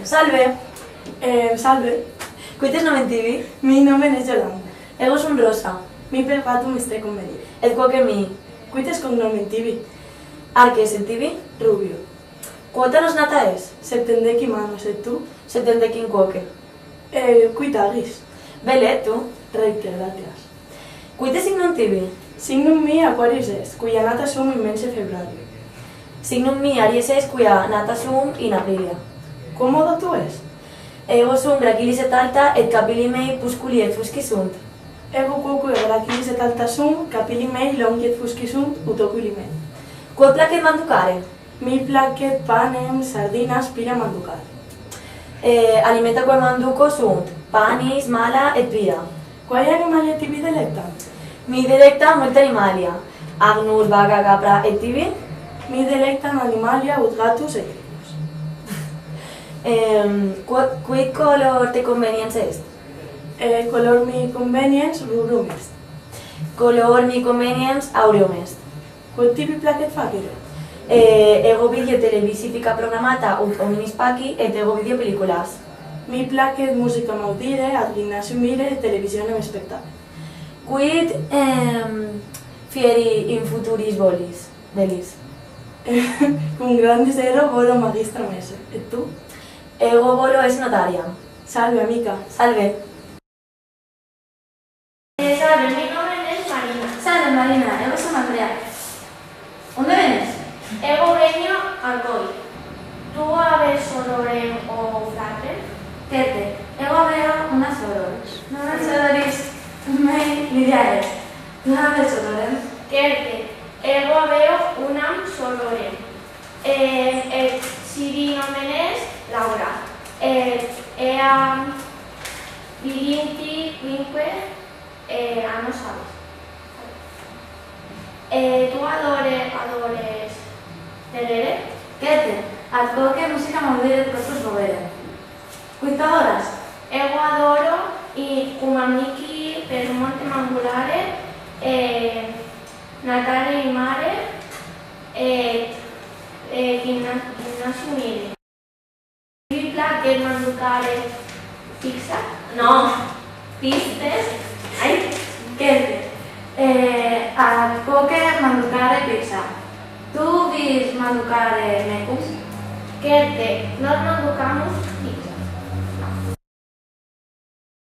Salve! Salve, Cuites nomen tibi? mi nome és Yolanda. Ego sun Rosa. Mi preparato mi stai con venire. Et quoque mi. Cuites con nome tibi? Arques et tibi? Rubio. Quota nos nata es? Septendeki manos, et tu? Setendekin quoque. Cuitagis. Bele, tu? Reite, gratias. Cuite signum tibi? Signum mi Aquarius est, cuia nata sum in mense febbrario. Signum mi Aries es, cuia nata sum in aprilia. Comodo tu es? Ego sum gracilis et alta, et capili mei pusculi et fusci sunt. Ego quoque gracilis et alta sum, capili mei longi et fusci sunt, utoculi mei. Quod placet manducare? Mi placet panem, sardinas, pira manducare. Alimenta quae manduco sunt panis, mala et pira. Quae animalia tibi delectant? Mi delecta multa animalia. Agnus, vaca, capra et tibi? Mi delectan animalia ut gatus et grillos. Quid color te conveniens est? Color mi conveniens rubrum est. Color mi conveniens aureum est. Quod tibi placet facere? Ego video televisifica programata ut hominis paci et ego video pelliculas. Mi placet musica audire, ad gymnasium ire et televisionem spectare. Quid fieri in futuris volis, delis? Cum grandis ero volo magistra mese. Et tu? Ego volo es notaria. Salve, amica. Salve. Salve, mi nome es Marina. Salve, Marina. Ego son Andrea. Onde venes? Ego veño Alcoi. Tu habes sororem o flatrem? Tete. Ego aveo unas sorores. Unas sorores mei lidiares. Tu habes sororem? Querte. Ego aveo unam sororem. Et sibi nomen est Laura. Eam viginti quinque annos habes. Tu adores dedere? Tete. Ad quoque musica maudire corpus movere. Quid adoras? Ego adoro i cum amici per monte mangulare, natare in mare e gimnasium ire. Vi placet manducare fixa? No. Pistes? Ai, quete. Ad quoque manducare pizza. Tu vis manducare mecum? Querte, nos manducamus